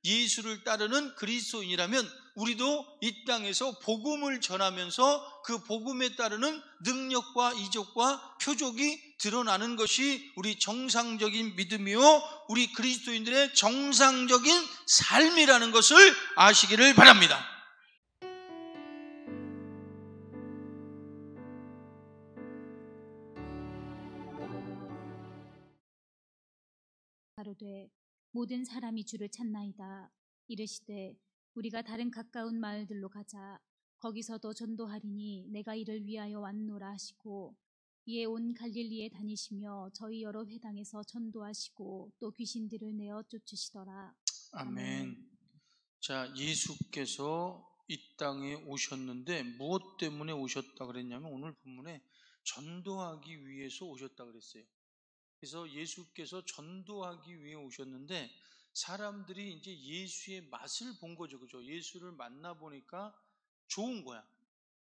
예수를 따르는 그리스도인이라면 우리도 이 땅에서 복음을 전하면서 그 복음에 따르는 능력과 이적과 표적이 드러나는 것이 우리 정상적인 믿음이요, 우리 그리스도인들의 정상적인 삶이라는 것을 아시기를 바랍니다. 가로되 모든 사람이 주를 찾나이다. 이르시되 우리가 다른 가까운 마을들로 가자. 거기서도 전도하리니 내가 이를 위하여 왔노라 하시고, 이에 온 갈릴리에 다니시며 저희 여러 회당에서 전도하시고 또 귀신들을 내어 쫓으시더라. 아멘. 자, 예수께서 이 땅에 오셨는데 무엇 때문에 오셨다 그랬냐면 오늘 본문에 전도하기 위해서 오셨다 그랬어요. 그래서 예수께서 전도하기 위해 오셨는데 사람들이 이제 예수의 맛을 본 거죠. 그죠? 예수를 만나보니까 좋은 거야.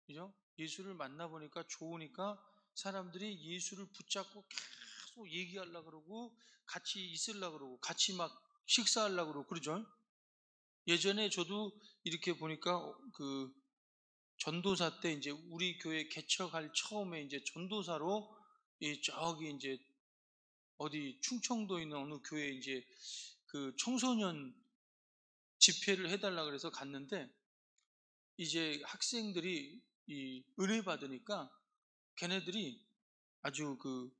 그죠? 예수를 만나보니까 좋으니까 사람들이 예수를 붙잡고 계속 얘기하려고 그러고 같이 있으려고 그러고 같이 막 식사하려고 그러고 그러죠? 예전에 저도 이렇게 보니까 그 전도사 때 이제 우리 교회 개척할 처음에 이제 전도사로 저기 이제 어디 충청도에 있는 어느 교회에 이제 그 청소년 집회를 해달라 그래서 갔는데 이제 학생들이 이 은혜 받으니까 걔네들이 아주 그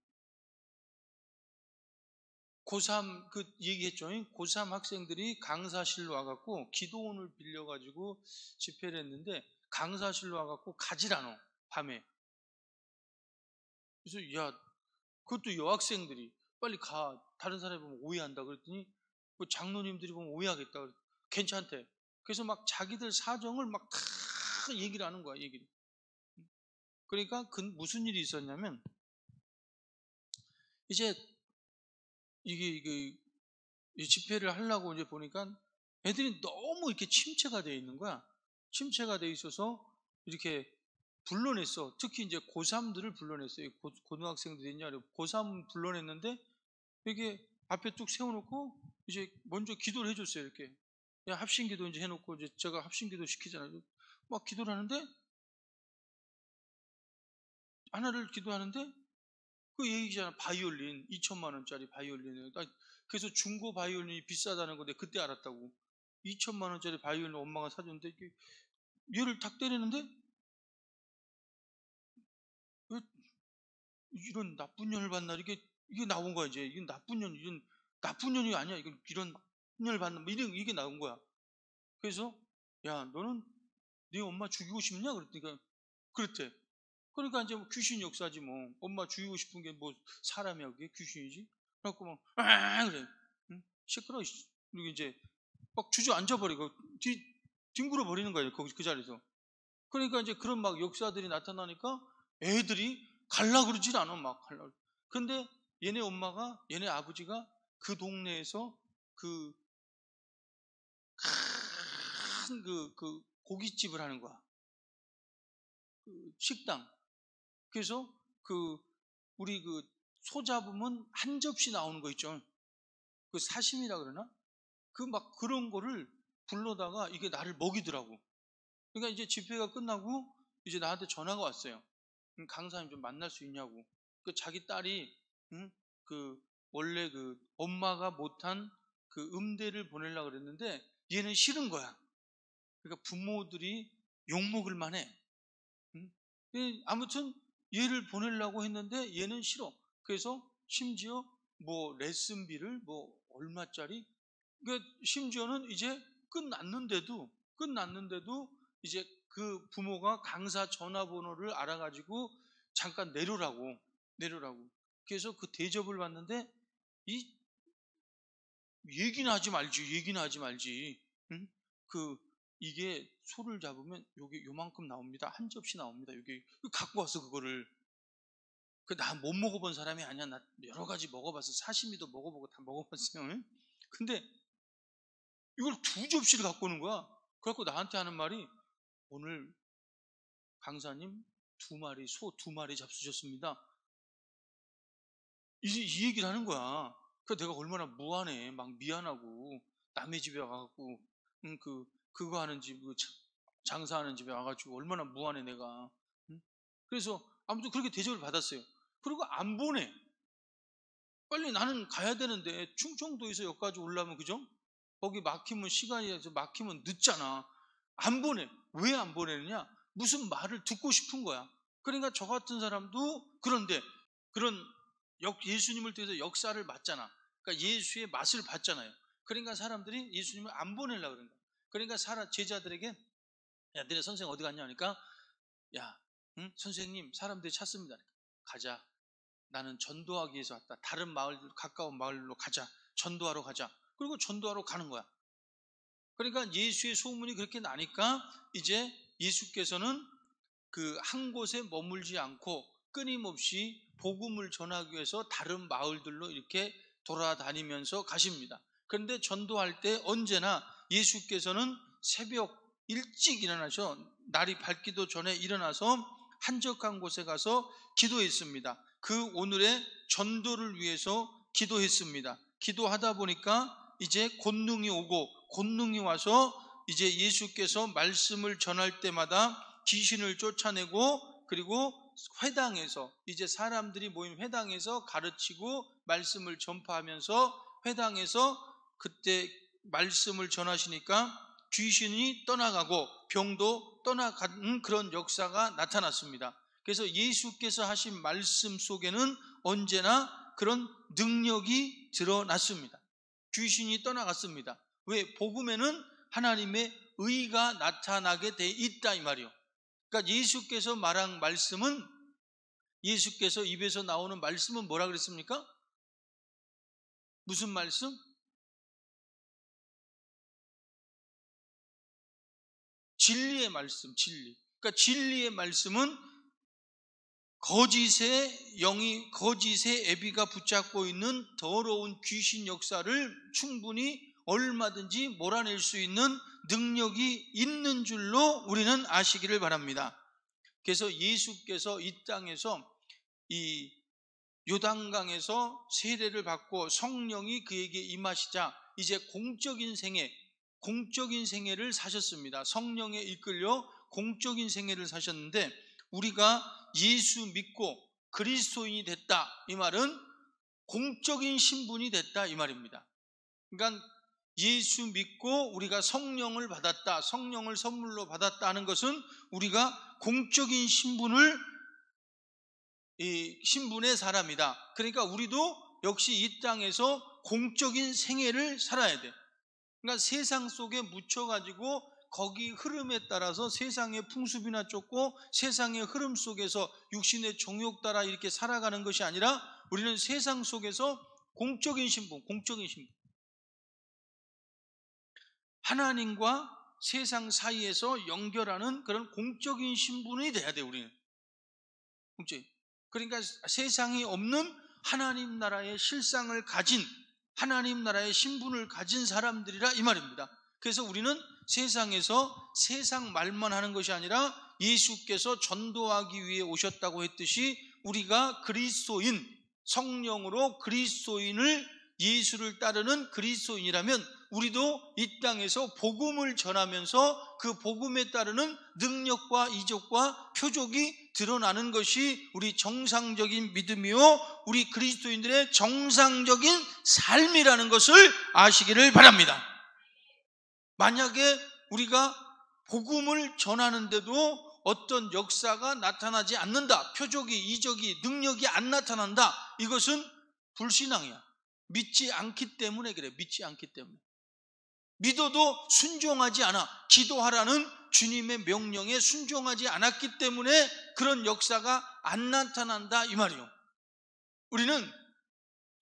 고3 그 얘기했죠. 고3 학생들이 강사실로 와갖고 기도원을 빌려가지고 집회를 했는데 강사실로 와갖고 가질 않아 밤에. 그래서 야 그것도 여학생들이 빨리 가, 다른 사람이 보면 오해한다 그랬더니 그 장로님들이 보면 오해하겠다. 괜찮대. 그래서 막 자기들 사정을 막 다 얘기를 하는 거야. 얘기를. 그러니까 무슨 일이 있었냐면 이제 이게 이 집회를 하려고 이제 보니까 애들이 너무 이렇게 침체가 돼 있는 거야. 침체가 돼 있어서 이렇게 불러냈어. 특히 이제 고3들을 불러냈어요. 고등학생들이 있냐, 고3 불러냈는데 이게 앞에 뚝 세워놓고 이제 먼저 기도를 해줬어요. 이렇게 야, 합심기도 이제 해놓고 이제 제가 합심기도 시키잖아요. 막 기도를 하는데 하나를 기도하는데 그 얘기잖아. 바이올린 2천만 원짜리 바이올린을. 그래서 중고 바이올린이 비싸다는 건데 그때 알았다고. 2천만 원짜리 바이올린 엄마가 사줬는데 얘를 탁 때리는데 왜 이런 나쁜 년을 봤나 이게 나온 거야. 이제 이건 나쁜 년이 아니야. 이런 년을 받는 이게 나온 거야. 그래서 야 너는 네 엄마 죽이고 싶냐 그랬더니 그랬대. 그러니까 이제 뭐 귀신 역사지 뭐. 엄마 죽이고 싶은 게 뭐 사람이야 그게 귀신이지. 그래갖고 막 그래. 응? 시끄러. 그리고 이제 막 주저앉아버리고 뒹굴어 버리는 거예요. 거기 그 자리에서. 그러니까 이제 그런 막 역사들이 나타나니까 애들이 갈라 그러질 않아. 막 갈라. 근데 얘네 엄마가 얘네 아버지가 그 동네에서 그 큰 그 고깃집을 하는 거야. 그 식당. 그래서 우리 소 잡으면 한 접시 나오는 거 있죠. 그 사심이라 그러나? 그 막 그런 거를 불러다가 이게 나를 먹이더라고. 그러니까 이제 집회가 끝나고 이제 나한테 전화가 왔어요. 강사님 좀 만날 수 있냐고. 그 자기 딸이 원래 엄마가 못한 그 음대를 보내려고 그랬는데 얘는 싫은 거야. 그러니까 부모들이 욕먹을 만해. 응? 아무튼 얘를 보내려고 했는데 얘는 싫어. 그래서 심지어 뭐 레슨비를 뭐 얼마짜리, 그러니까 심지어는 이제 끝났는데도 이제 그 부모가 강사 전화번호를 알아가지고 잠깐 내려라고. 그래서 그 대접을 받는데 이 얘기는 하지 말지. 응? 이게 소를 잡으면 요만큼 나옵니다. 한 접시 나옵니다. 여기 갖고 와서 그거를. 나 못 먹어본 사람이 아니야. 나 여러 가지 먹어봤어. 사시미도 먹어보고 다 먹어봤어요. 응? 근데 이걸 2접시를 갖고 오는 거야. 그래갖고 나한테 하는 말이 오늘 강사님 소 2마리 잡수셨습니다. 이 얘기를 하는 거야. 그래서 내가 얼마나 무안해. 막 미안하고 남의 집에 와갖고 그거 하는 집, 장사하는 집에 와가지고 얼마나 무안해 내가. 그래서 아무튼 그렇게 대접을 받았어요. 그리고 안 보내. 빨리 나는 가야 되는데 충청도에서 여기까지 올라오면, 그죠? 거기 막히면 시간이 막히면 늦잖아. 안 보내. 왜 안 보내느냐? 무슨 말을 듣고 싶은 거야. 그러니까 저 같은 사람도 그런데 그런 예수님을 통해서 역사를 봤잖아. 그러니까 예수의 맛을 봤잖아요. 그러니까 사람들이 예수님을 안 보내려고 그런 거야. 그러니까 제자들에게, 야, 너네 선생 어디 갔냐 하니까, 야, 응? 선생님 사람들이 찾습니다. 가자. 나는 전도하기 위해서 왔다. 다른 마을, 가까운 마을로 가자. 전도하러 가자. 그리고 전도하러 가는 거야. 그러니까 예수의 소문이 그렇게 나니까 이제 예수께서는 그 한 곳에 머물지 않고 끊임없이 복음을 전하기 위해서 다른 마을들로 이렇게 돌아다니면서 가십니다. 그런데 전도할 때 언제나 예수께서는 새벽 일찍 일어나셔, 날이 밝기도 전에 일어나서 한적한 곳에 가서 기도했습니다. 그 오늘의 전도를 위해서 기도했습니다. 기도하다 보니까 이제 권능이 오고, 권능이 와서 이제 예수께서 말씀을 전할 때마다 귀신을 쫓아내고, 그리고 회당에서, 이제 사람들이 모인 회당에서 가르치고 말씀을 전파하면서 회당에서 그때 말씀을 전하시니까 귀신이 떠나가고 병도 떠나가는 그런 역사가 나타났습니다. 그래서 예수께서 하신 말씀 속에는 언제나 그런 능력이 드러났습니다. 귀신이 떠나갔습니다. 왜? 복음에는 하나님의 의가 나타나게 돼 있다 이 말이요. 그러니까 예수께서 말한 말씀은, 예수께서 입에서 나오는 말씀은 뭐라 그랬습니까? 무슨 말씀? 진리의 말씀, 진리. 그러니까 진리의 말씀은 거짓의 영이, 거짓의 애비가 붙잡고 있는 더러운 귀신 역사를 충분히 얼마든지 몰아낼 수 있는 능력이 있는 줄로 우리는 아시기를 바랍니다. 그래서 예수께서 이 땅에서 이 요단강에서 세례를 받고 성령이 그에게 임하시자 이제 공적인 생애를 사셨습니다. 성령에 이끌려 공적인 생애를 사셨는데, 우리가 예수 믿고 그리스도인이 됐다 이 말은 공적인 신분이 됐다 이 말입니다. 그러니까 예수 믿고 우리가 성령을 받았다, 성령을 선물로 받았다 하는 것은 우리가 공적인 신분의 사람이다. 그러니까 우리도 역시 이 땅에서 공적인 생애를 살아야 돼. 그러니까 세상 속에 묻혀가지고 거기 흐름에 따라서 세상의 풍습이나 쫓고 세상의 흐름 속에서 육신의 정욕 따라 이렇게 살아가는 것이 아니라 우리는 세상 속에서 공적인 신분, 하나님과 세상 사이에서 연결하는 그런 공적인 신분이 돼야 돼. 우리는 그러니까 세상이 없는 하나님 나라의 실상을 가진, 하나님 나라의 신분을 가진 사람들이라 이 말입니다. 그래서 우리는 세상에서 세상 말만 하는 것이 아니라 예수께서 전도하기 위해 오셨다고 했듯이 우리가 그리스도인, 성령으로 그리스도인을, 예수를 따르는 그리스도인이라면 우리도 이 땅에서 복음을 전하면서 그 복음에 따르는 능력과 이적과 표적이 드러나는 것이 우리 정상적인 믿음이요, 우리 그리스도인들의 정상적인 삶이라는 것을 아시기를 바랍니다. 만약에 우리가 복음을 전하는데도 어떤 역사가 나타나지 않는다, 표적이, 이적이, 능력이 안 나타난다, 이것은 불신앙이야. 믿지 않기 때문에 그래. 믿지 않기 때문에. 믿어도 순종하지 않아. 기도하라는 주님의 명령에 순종하지 않았기 때문에 그런 역사가 안 나타난다 이 말이요. 우리는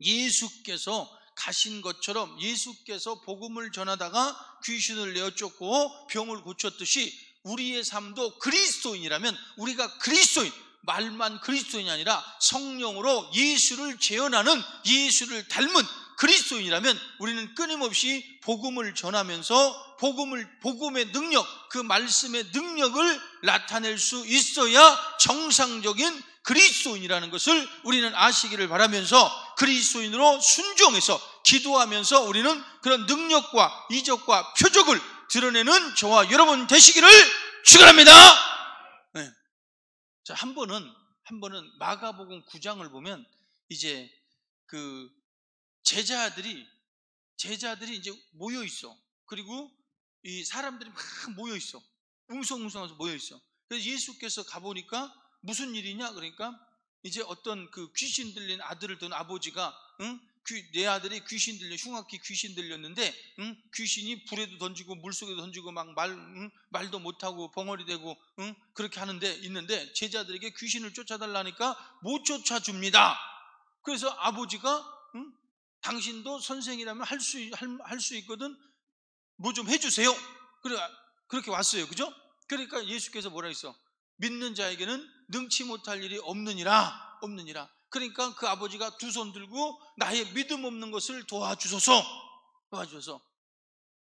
예수께서 가신 것처럼, 예수께서 복음을 전하다가 귀신을 내어쫓고 병을 고쳤듯이 우리의 삶도 그리스도인이라면, 우리가 그리스도인, 말만 그리스도인이 아니라 성령으로 예수를 재현하는, 예수를 닮은 그리스도인이라면 우리는 끊임없이 복음을 전하면서 복음의 능력, 그 말씀의 능력을 나타낼 수 있어야 정상적인 그리스도인이라는 것을 우리는 아시기를 바라면서, 그리스도인으로 순종해서 기도하면서 우리는 그런 능력과 이적과 표적을 드러내는 저와 여러분 되시기를 축원합니다. 네. 자, 한 번은 마가복음 9장을 보면 이제 그 제자들이 이제 모여 있어. 그리고 이 사람들이 막 모여 있어. 웅성웅성해서 모여 있어. 그래서 예수께서 가보니까 무슨 일이냐? 그러니까 이제 어떤 그 귀신 들린 아들을 둔 아버지가, 내 아들이 귀신 들려, 흉악히 귀신 들렸는데, 귀신이 불에도 던지고 물속에도 던지고 막 말도 못하고 벙어리 되고, 그렇게 있는데 제자들에게 귀신을 쫓아달라니까 못 쫓아줍니다. 그래서 아버지가, 당신도 선생이라면 할 수 있거든. 뭐 좀 해주세요. 그렇게 왔어요. 그죠? 그러니까 예수께서 뭐라 했어? 믿는 자에게는 능치 못할 일이 없느니라. 그러니까 그 아버지가 두 손 들고 나의 믿음 없는 것을 도와주소서.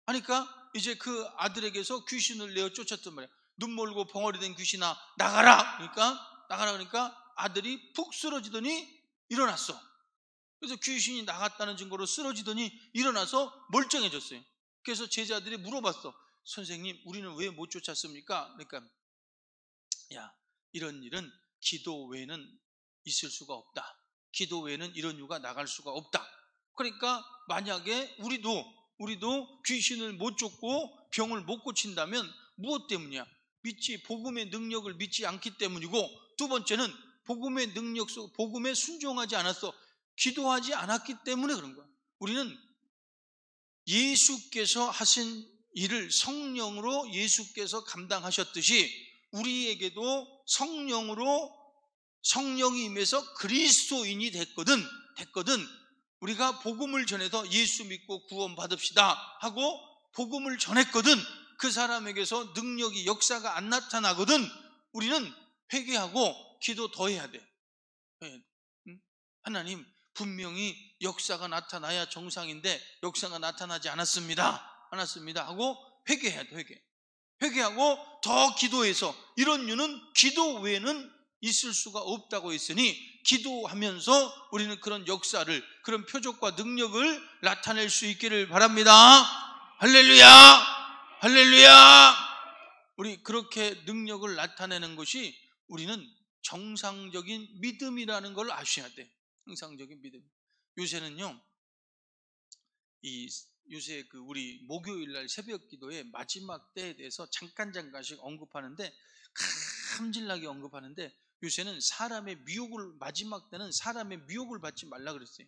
하니까 이제 그 아들에게서 귀신을 내어 쫓았단 말이야. 눈 멀고 벙어리 된 귀신아 나가라. 그러니까 아들이 푹 쓰러지더니 일어났어. 그래서 귀신이 나갔다는 증거로 쓰러지더니 일어나서 멀쩡해졌어요. 그래서 제자들이 물어봤어. 선생님, 우리는 왜 못 쫓았습니까? 그러니까 이런 일은 기도 외에는 있을 수가 없다. 기도 외에는 이런 유가 나갈 수가 없다. 그러니까 만약에 우리도 귀신을 못 쫓고 병을 못 고친다면 무엇 때문이야? 복음의 능력을 믿지 않기 때문이고, 두 번째는 복음에 순종하지 않았어. 기도하지 않았기 때문에 그런 거야. 우리는 예수께서 하신 일을 성령으로 예수께서 감당하셨듯이 우리에게도 성령이 임해서 그리스도인이 됐거든. 우리가 복음을 전해서 예수 믿고 구원 받읍시다 하고 복음을 전했거든. 그 사람에게서 능력이, 역사가 안 나타나거든. 우리는 회개하고 기도 더 해야 돼. 하나님, 분명히 역사가 나타나야 정상인데 역사가 나타나지 않았습니다 하고 회개해야 돼. 회개하고 더 기도해서, 이런 유는 기도 외에는 있을 수가 없다고 했으니 기도하면서 우리는 그런 역사를, 그런 표적과 능력을 나타낼 수 있기를 바랍니다. 할렐루야. 우리 그렇게 능력을 나타내는 것이 우리는 정상적인 믿음이라는 걸 아셔야 돼. 정상적인 믿음. 요새는요, 요새 우리 목요일날 새벽 기도의 마지막 때에 대해서 잠깐씩 언급하는데, 감질나게 언급하는데, 요새는 마지막 때는 사람의 미혹을 받지 말라 그랬어요.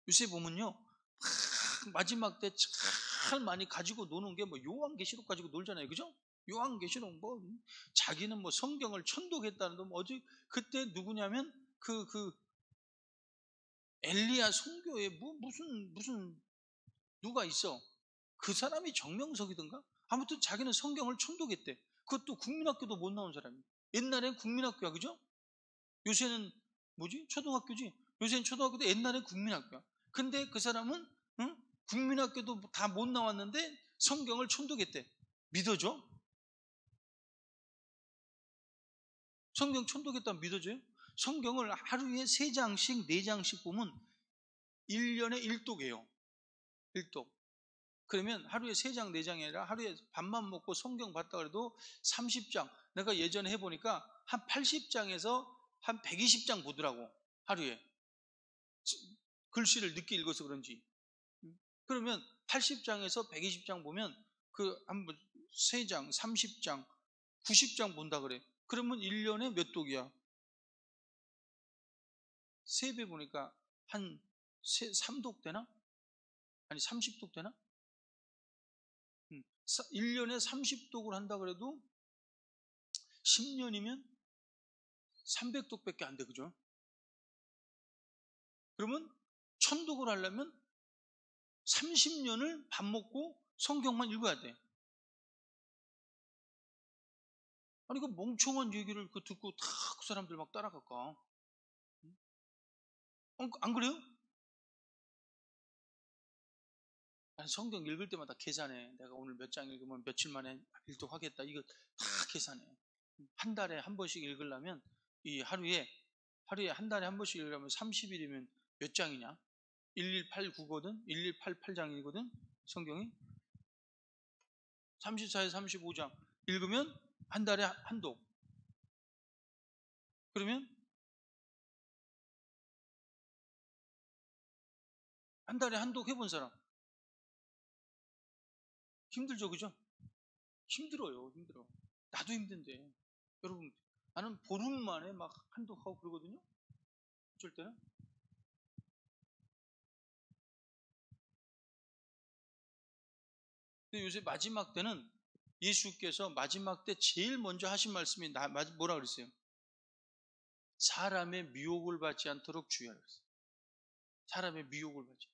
요새 보면요, 마지막 때 참 많이 가지고 노는 게 요한계시록 가지고 놀잖아요. 그죠? 요한계시록 자기는 성경을 천독했다는 거, 어제 그때 누구냐면 엘리야 송교에 무슨 누가 있어. 그 사람이 정명석이던가? 아무튼 자기는 성경을 천독했대. 그것도 국민학교도 못 나온 사람이. 옛날엔 국민학교야, 그죠? 요새는 초등학교지? 요새는 초등학교도 옛날엔 국민학교야. 근데 그 사람은 국민학교도 다 못 나왔는데 성경을 천독했대. 믿어줘? 성경 천독했다면 믿어줘요? 성경을 하루에 3장씩 4장씩 보면 1년에 1독이에요. 1독. 그러면 하루에 3장 4장이 아니라 하루에 밥만 먹고 성경 봤다 그래도 30장. 내가 예전에 해보니까 한 80장에서 한 120장 보더라고. 하루에. 글씨를 늦게 읽어서 그런지. 그러면 80장에서 120장 보면 한번 3장, 30장, 90장 본다 그래. 그러면 1년에 몇 독이야? 3배 보니까 한 3독 되나? 아니 30독 되나? 1년에 30독을 한다 그래도 10년이면 300독밖에 안 돼. 그죠? 그러면 1000독을 하려면 30년을 밥 먹고 성경만 읽어야 돼. 아니 그 멍청한 얘기를 듣고 다 그 사람들 막 따라갈까? 안 그래요? 아니, 성경 읽을 때마다 계산해. 내가 오늘 몇 장 읽으면 며칠 만에 일독하겠다. 이거 다 계산해. 한 달에 한 번씩 읽으려면 하루에 한 달에 한 번씩 읽으려면 30일이면 몇 장이냐? 1189거든. 1188장이거든. 성경이 34에서 35장 읽으면 한 달에 한 독. 그러면 한 달에 한 독 해본 사람 힘들죠, 그죠? 힘들어요, 힘들어. 나도 힘든데. 여러분, 나는 보름 만에 막 한 독 하고 그러거든요. 어쩔 때는. 근데 요새 마지막 때는 예수께서 마지막 때 제일 먼저 하신 말씀이 뭐라 그랬어요? 사람의 미혹을 받지 않도록 주의하라 그랬어요. 사람의 미혹을 받지.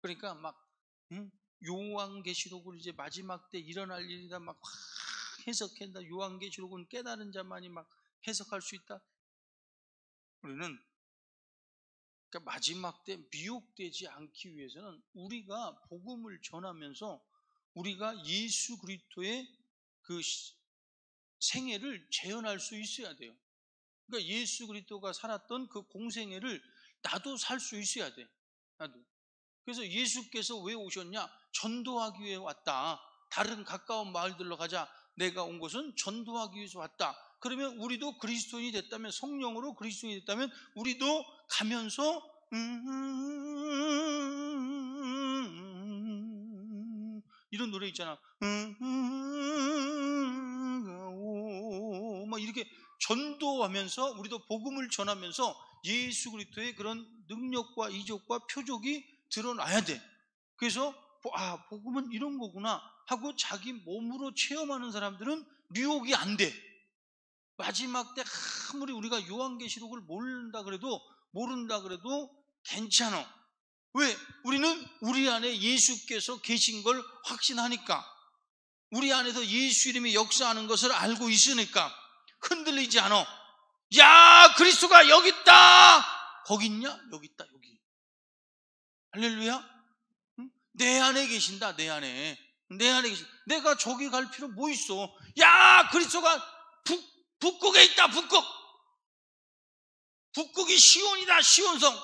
그러니까 막 요한계시록을 이제 마지막 때 일어날 일이다 막 해석한다. 요한계시록은 깨달은 자만이 막 해석할 수 있다. 우리는 그러니까 마지막 때 미혹되지 않기 위해서는 우리가 복음을 전하면서 우리가 예수 그리스도의 그 생애를 재현할 수 있어야 돼요. 그러니까 예수 그리스도가 살았던 그 공생애를 나도 살 수 있어야 돼. 나도. 그래서 예수께서 왜 오셨냐? 전도하기 위해 왔다. 다른 가까운 마을들로 가자. 내가 온 것은 전도하기 위해서 왔다. 그러면 우리도 그리스도인이 됐다면, 성령으로 그리스도인이 됐다면 우리도 가면서 이런 노래 있잖아. 막 이렇게 전도하면서 우리도 복음을 전하면서 예수 그리스도의 그런 능력과 이적과 표적이 드러나야 돼. 그래서 복음은 이런 거구나 하고 자기 몸으로 체험하는 사람들은 미혹이 안 돼. 마지막 때 아무리 우리가 요한계시록을 모른다 그래도 괜찮아. 왜? 우리는 우리 안에 예수께서 계신 걸 확신하니까, 우리 안에서 예수 이름이 역사하는 것을 알고 있으니까 흔들리지 않아. 야, 그리스도가 여기 있다. 거기 있냐? 여기 있다. 여기. 할렐루야. 응? 내 안에 계신다. 내 안에 계신. 내가 저기 갈 필요 뭐 있어? 야, 그리스도가 북극에 있다. 북극이 시온이다. 시온성.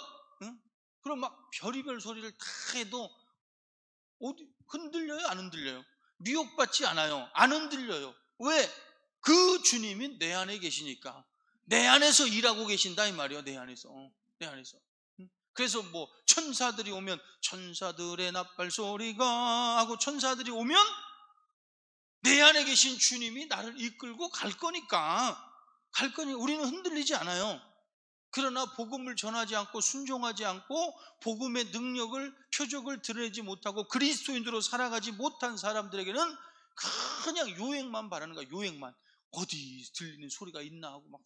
응? 그럼 막 별의별 소리를 다 해도 흔들려요? 안 흔들려요? 미혹받지 않아요. 안 흔들려요. 왜? 그 주님이 내 안에 계시니까. 내 안에서 일하고 계신다 이 말이에요. 내 안에서. 그래서 뭐 천사들이 오면 천사들의 납발 소리가 하고 천사들이 오면 내 안에 계신 주님이 나를 이끌고 갈 거니까 우리는 흔들리지 않아요. 그러나 복음을 전하지 않고 순종하지 않고 복음의 능력을, 표적을 드러내지 못하고 그리스도인으로 살아가지 못한 사람들에게는 그냥 요행만 바라는 거야. 요행만. 어디 들리는 소리가 있나 하고 막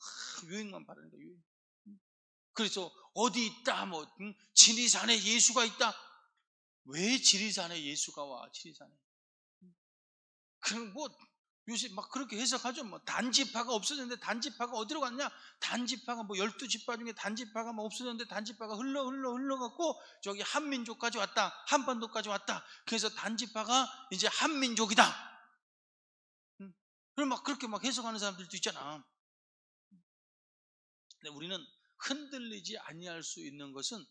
요행만 바라는 거야. 요행. 그래서 어디 있다, 뭐 지리산에 예수가 있다. 왜 지리산에 예수가 와? 지리산에. 그럼 뭐 요새 막 그렇게 해석하죠. 뭐 단지파가 없어졌는데 단지파가 어디로 갔냐? 단지파가 뭐 12지파 중에 단지파가 뭐 없어졌는데 단지파가 흘러갖고 저기 한민족까지 왔다. 한반도까지 왔다. 그래서 단지파가 이제 한민족이다. 그럼 막 그렇게 막 해석하는 사람들도 있잖아. 근데 우리는 흔들리지 아니할 수 있는 것은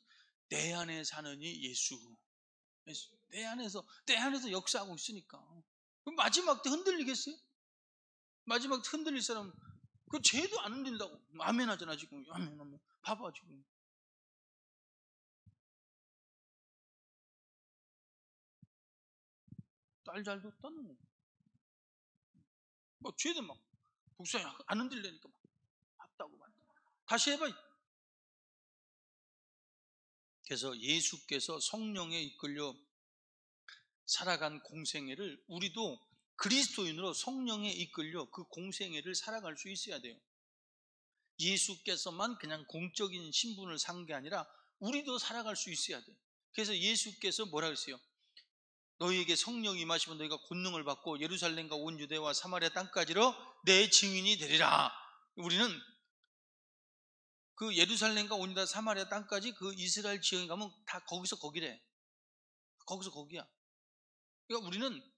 내 안에 사는 이 예수. 내 안에서 역사하고 있으니까. 그럼 마지막 때 흔들리겠어요? 마지막 때 흔들릴 사람, 그 쟤도 안 흔들린다고. 아멘 하잖아, 지금. 아멘. 봐봐, 지금. 딸 잘 뒀다는 뭐, 쟤도 막, 목사님 안 흔들리니까 막, 맞다고. 다시 해봐. 그래서 예수께서 성령에 이끌려 살아간 공생애를 우리도 그리스도인으로 성령에 이끌려 그 공생애를 살아갈 수 있어야 돼요. 예수께서만 그냥 공적인 신분을 산 게 아니라 우리도 살아갈 수 있어야 돼. 그래서 예수께서 뭐라 그랬어요? 너희에게 성령이 임하시면 너희가 권능을 받고 예루살렘과 온 유대와 사마리아 땅까지로 내 증인이 되리라. 우리는 그 예루살렘과 온 유다 사마리아 땅까지 그 이스라엘 지역에 가면 다 거기서 거기래. 거기서 거기야. 그러니까 우리는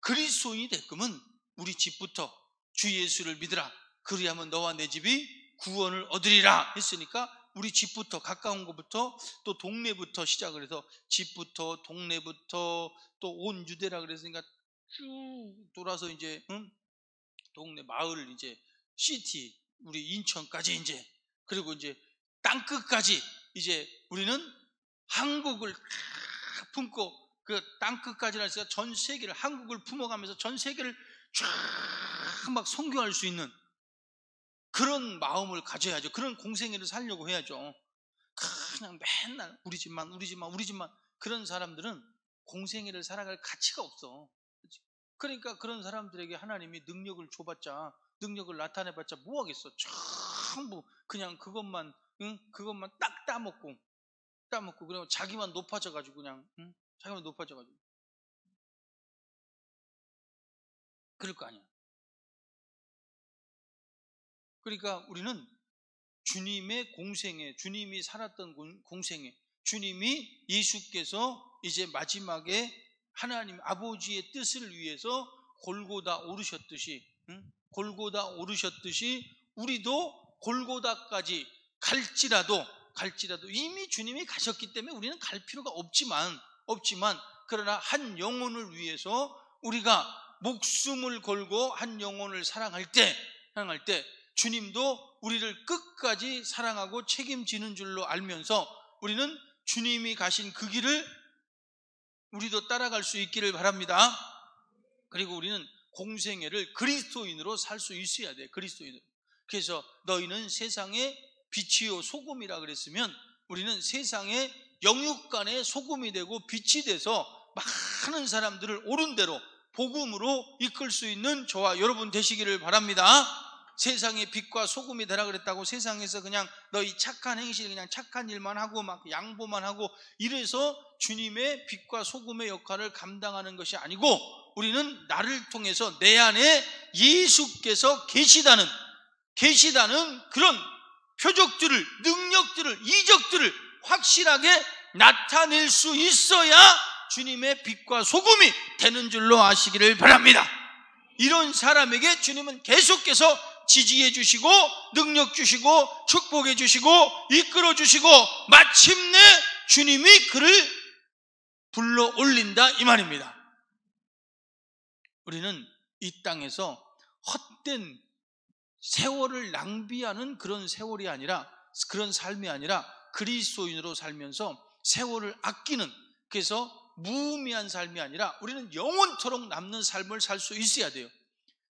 그리스도인이 될 거면 우리 집부터 주 예수를 믿으라. 그리하면 너와 내 집이 구원을 얻으리라 했으니까 우리 집부터, 가까운 곳부터, 또 동네부터 시작을 해서 집부터, 동네부터, 또 온 유대라 그랬으니까 쭉 돌아서 이제 동네, 마을, 이제 시티, 우리 인천까지 이제, 그리고 이제 땅끝까지 이제 우리는 한국을 다 품고, 그 땅끝까지는 아니라 전 세계를, 한국을 품어가면서 전 세계를 쫙 막 선교할 수 있는 그런 마음을 가져야죠. 그런 공생애를 살려고 해야죠. 그냥 맨날 우리 집만, 우리 집만, 우리 집만, 그런 사람들은 공생애를 살아갈 가치가 없어. 그러니까 그런 사람들에게 하나님이 능력을 줘봤자, 능력을 나타내봤자 뭐 하겠어. 전부 그냥 그것만, 그것만 딱 따먹고 그리고 자기만 높아져가지고 그냥, 자기만 높아져가지고 그럴 거 아니야. 그러니까 우리는 주님의 공생애, 주님이 살았던 공생애, 주님이, 예수께서 이제 마지막에 하나님 아버지의 뜻을 위해서 골고다 오르셨듯이, 골고다 오르셨듯이 우리도 골고다까지 갈지라도 이미 주님이 가셨기 때문에 우리는 갈 필요가 없지만 그러나 한 영혼을 위해서 우리가 목숨을 걸고 한 영혼을 사랑할 때 주님도 우리를 끝까지 사랑하고 책임지는 줄로 알면서 우리는 주님이 가신 그 길을 우리도 따라갈 수 있기를 바랍니다. 그리고 우리는 공생애를 그리스도인으로 살 수 있어야 돼. 그리스도인으로. 그래서 너희는 세상의 빛이요 소금이라 그랬으면 우리는 세상의 영육간의 소금이 되고 빛이 돼서 많은 사람들을 옳은 대로 복음으로 이끌 수 있는 저와 여러분 되시기를 바랍니다. 세상의 빛과 소금이 되라 그랬다고 세상에서 그냥 너희 착한 행실, 그냥 착한 일만 하고 막 양보만 하고 이래서 주님의 빛과 소금의 역할을 감당하는 것이 아니고, 우리는 나를 통해서 내 안에 예수께서 계시다는 그런 표적들을, 능력들을, 이적들을 확실하게 나타낼 수 있어야 주님의 빛과 소금이 되는 줄로 아시기를 바랍니다. 이런 사람에게 주님은 계속해서 지지해 주시고 능력 주시고 축복해 주시고 이끌어 주시고 마침내 주님이 그를 불러 올린다 이 말입니다. 우리는 이 땅에서 헛된 세월을 낭비하는 그런 세월이 아니라, 그런 삶이 아니라 그리스도인으로 살면서 세월을 아끼는, 그래서 무의미한 삶이 아니라 우리는 영원토록 남는 삶을 살 수 있어야 돼요.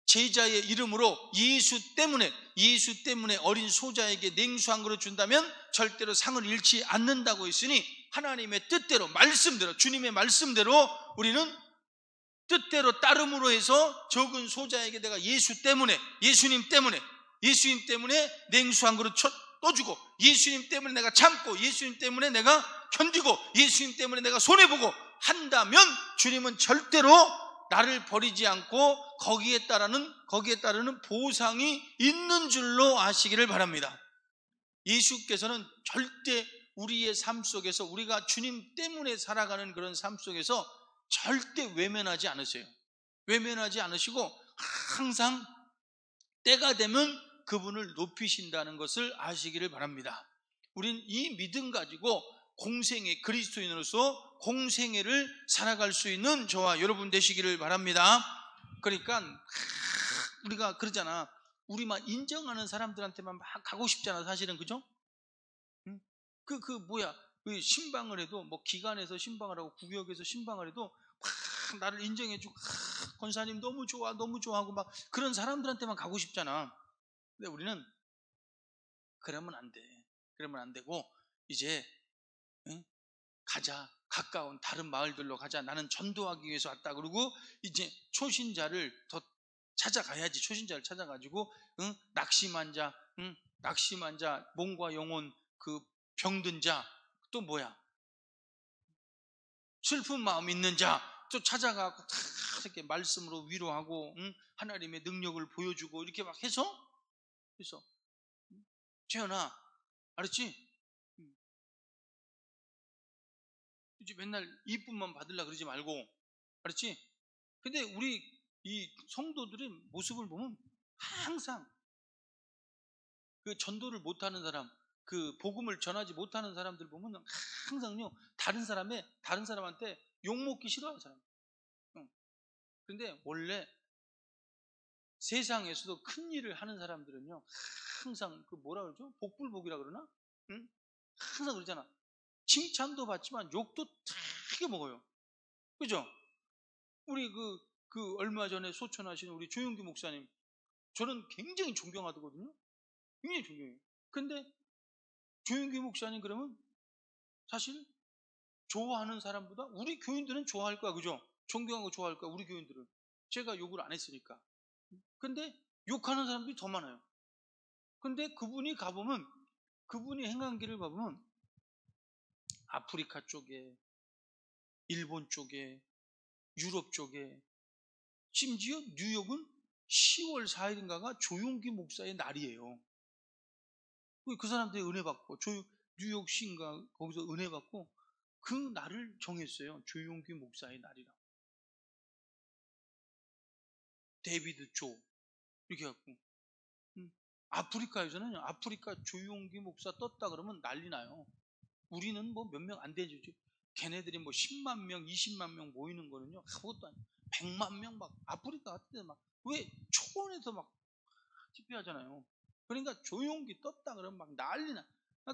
제자의 이름으로 예수 때문에 어린 소자에게 냉수 한 그릇 준다면 절대로 상을 잃지 않는다고 했으니, 하나님의 뜻대로, 말씀대로, 주님의 말씀대로 우리는 뜻대로 따름으로 해서 적은 소자에게 내가 예수님 때문에 냉수 한 그릇 떠주고, 예수님 때문에 내가 참고, 예수님 때문에 내가 견디고, 예수님 때문에 내가 손해보고 한다면 주님은 절대로 나를 버리지 않고 거기에 따르는 보상이 있는 줄로 아시기를 바랍니다. 예수께서는 절대 우리의 삶 속에서, 우리가 주님 때문에 살아가는 그런 삶 속에서 절대 외면하지 않으세요. 외면하지 않으시고 항상 때가 되면 그분을 높이신다는 것을 아시기를 바랍니다. 우린 이 믿음 가지고 공생애, 그리스도인으로서 공생애를 살아갈 수 있는 저와 여러분 되시기를 바랍니다. 그러니까 우리가 그러잖아, 우리만 인정하는 사람들한테만 막 가고 싶잖아 사실은. 그죠? 신방을 해도, 뭐 기관에서 신방을 하고 구역에서 신방을 해도 막 나를 인정해주고 권사님 너무 좋아 하고 막 그런 사람들한테만 가고 싶잖아. 근데 우리는 그러면 안 되고 이제 가자, 가까운 다른 마을들로 가자, 나는 전도하기 위해서 왔다. 그러고 이제 초신자를 더 찾아가야지. 초신자를 찾아가지고 낙심한 자, 몸과 영혼 그 병든 자, 또 뭐야, 슬픈 마음 있는 자 또 찾아가고 다 이렇게 말씀으로 위로하고 하나님의 능력을 보여주고 이렇게 막 해서, 그래서 재현아 알았지? 이제 맨날 이쁨만 받으려 그러지 말고, 알았지? 근데 우리 이 성도들의 모습을 보면 항상 그 전도를 못하는 사람, 그 복음을 전하지 못하는 사람들 보면 항상요 다른 사람한테 욕먹기 싫어하는 사람. 그런데 원래 세상에서도 큰 일을 하는 사람들은요 항상 그 뭐라 그러죠? 복불복이라 그러나? 응? 항상 그러잖아. 칭찬도 받지만 욕도 되게 먹어요. 그죠? 우리 그 얼마 전에 소천하신 우리 조용기 목사님, 저는 굉장히 존경하거든요. 굉장히 존경해요. 근데 조용기 목사님 그러면 사실 좋아하는 사람보다 우리 교인들은 좋아할 거야. 그죠? 존경하고 좋아할 거야. 우리 교인들은. 제가 욕을 안 했으니까. 근데 욕하는 사람들이 더 많아요. 근데 그분이 가보면, 그분이 행한 길을 가보면 아프리카 쪽에, 일본 쪽에, 유럽 쪽에, 심지어 뉴욕은 10월 4일인가가 조용기 목사의 날이에요. 그 사람들이 은혜 받고, 뉴욕시인가 거기서 은혜 받고 그 날을 정했어요. 조용기 목사의 날이라고. 데이비드 조 이렇게 갖고. 아프리카에서는 아프리카 조용기 목사 떴다 그러면 난리 나요. 우리는 뭐 몇 명 안 되지. 걔네들이 뭐 10만 명, 20만 명 모이는 거는요 아무것도 아니에요. 100만 명 막 아프리카 같은 데 막 왜 초원에서 막 TP하잖아요. 그러니까 조용기 떴다 그러면 막 난리나.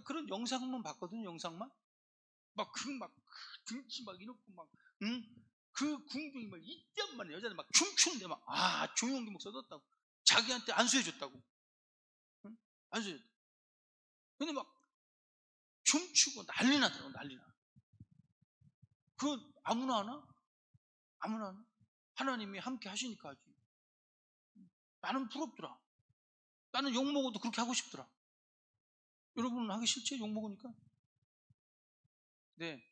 그런 영상만 봤거든요. 영상만 막 등치 막 이렇고 막 그 궁중이 막 이때만 여자들 막 춤추는데 막 조용기 목사 떴다고 자기한테 안수해줬다고. 안수해줬다고. 근데 막 춤추고 난리 나더라고. 난리 나. 그 아무나 하나? 아무나 하나? 하나님이 함께 하시니까 하지. 나는 부럽더라. 나는 욕먹어도 그렇게 하고 싶더라. 여러분은 하기 싫지? 욕먹으니까? 네.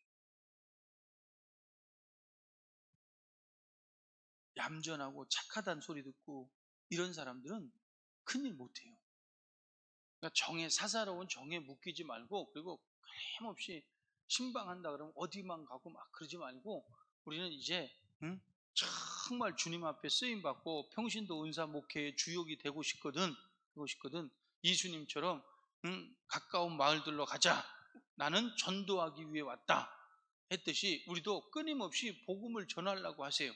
얌전하고 착하다는 소리 듣고 이런 사람들은 큰일 못해요. 그러니까 정에 사사로운 정에 묶이지 말고, 그리고 끊임없이 신방한다 그러면 어디만 가고 막 그러지 말고, 우리는 이제 정말 주님 앞에 쓰임받고 평신도 은사 목회의 주역이 되고 싶거든. 예수님처럼 가까운 마을들로 가자. 나는 전도하기 위해 왔다 했듯이 우리도 끊임없이 복음을 전하려고 하세요.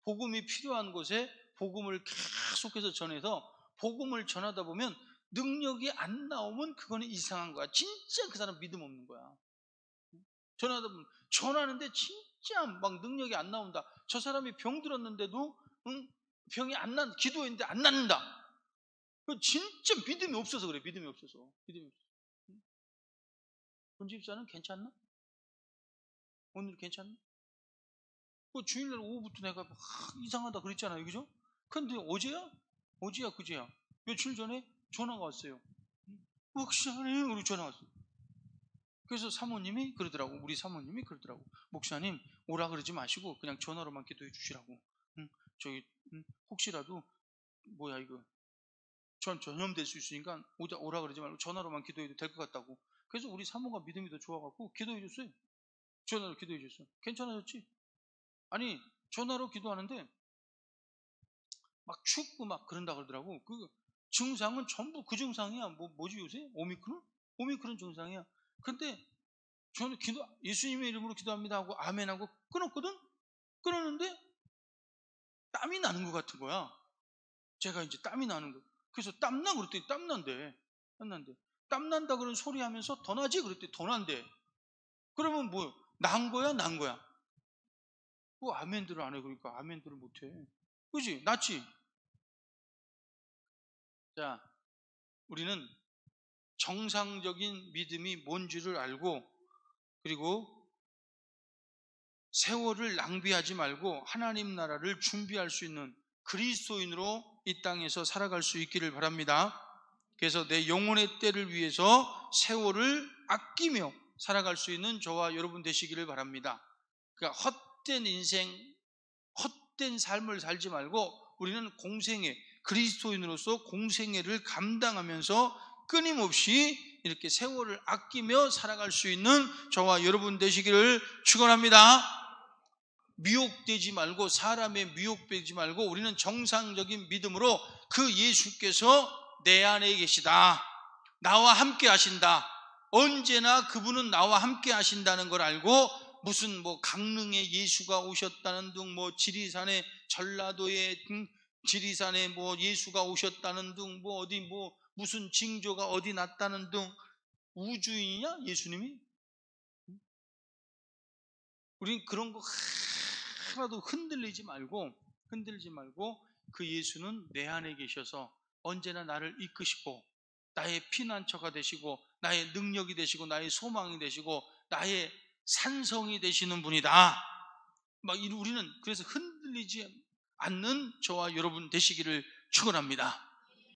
복음이 필요한 곳에 복음을 계속해서 전해서 복음을 전하다 보면 능력이 안 나오면 그거는 이상한 거야. 진짜 그 사람 믿음 없는 거야. 전하다 보면 전하는데 진짜 막 능력이 안 나온다. 저 사람이 병 들었는데도 병이 안 난, 기도했는데 안 낫는다. 진짜 믿음이 없어서 그래. 믿음이 없어서. 본 집사는 괜찮나? 오늘 괜찮나? 주일날 오후부터 내가 이상하다 그랬잖아요. 그죠? 근데 어제야 그제야 며칠 전에 전화가 왔어요. 목사님, 우리 전화 왔어요. 그래서 사모님이 그러더라고. 우리 사모님이 그러더라고. 목사님 오라 그러지 마시고 그냥 전화로만 기도해 주시라고. 저기 혹시라도 뭐야 이거 전염될 수 있으니까 오라 그러지 말고 전화로만 기도해도 될 것 같다고. 그래서 우리 사모가 믿음이 더 좋아갖고 기도해 줬어요. 전화로 기도해 줬어요. 괜찮아졌지? 아니 전화로 기도하는데 막 춥고 막 그런다 그러더라고. 그 증상은 전부 그 증상이야. 뭐지 요새? 오미크론 증상이야. 근데 저는 예수님의 이름으로 기도합니다 하고 아멘 하고 끊었거든? 끊었는데 땀이 나는 것 같은 거야. 제가 이제 땀이 나는 거. 그래서 땀나 그랬더니 땀난대. 땀난다 그런 소리 하면서 더 나지? 그랬더니 더 난대. 그러면 뭐요? 난 거야? 아멘들을 안 해. 그러니까 아멘들을 못 해. 그지? 낫지? 자, 우리는 정상적인 믿음이 뭔지를 알고, 그리고 세월을 낭비하지 말고 하나님 나라를 준비할 수 있는 그리스도인으로 이 땅에서 살아갈 수 있기를 바랍니다. 그래서 내 영혼의 때를 위해서 세월을 아끼며 살아갈 수 있는 저와 여러분 되시기를 바랍니다. 그러니까 헛된 인생, 헛된 삶을 살지 말고 우리는 그리스도인으로서 공생애를 감당하면서 끊임없이 이렇게 세월을 아끼며 살아갈 수 있는 저와 여러분 되시기를 축원합니다. 미혹되지 말고, 사람의 미혹되지 말고 우리는 정상적인 믿음으로 그 예수께서 내 안에 계시다. 나와 함께 하신다. 언제나 그분은 나와 함께 하신다는 걸 알고 무슨 뭐 강릉에 예수가 오셨다는 등, 뭐 지리산에 전라도에 지리산에 뭐 예수가 오셨다는 등, 뭐 어디 뭐 무슨 징조가 어디 났다는 등, 우주인이냐 예수님이? 우린 그런 거 하나도 흔들리지 말고 그 예수는 내 안에 계셔서 언제나 나를 이끄시고 나의 피난처가 되시고 나의 능력이 되시고 나의 소망이 되시고 나의 산성이 되시는 분이다. 우리는 그래서 흔들리지 않는 저와 여러분 되시기를 축원합니다.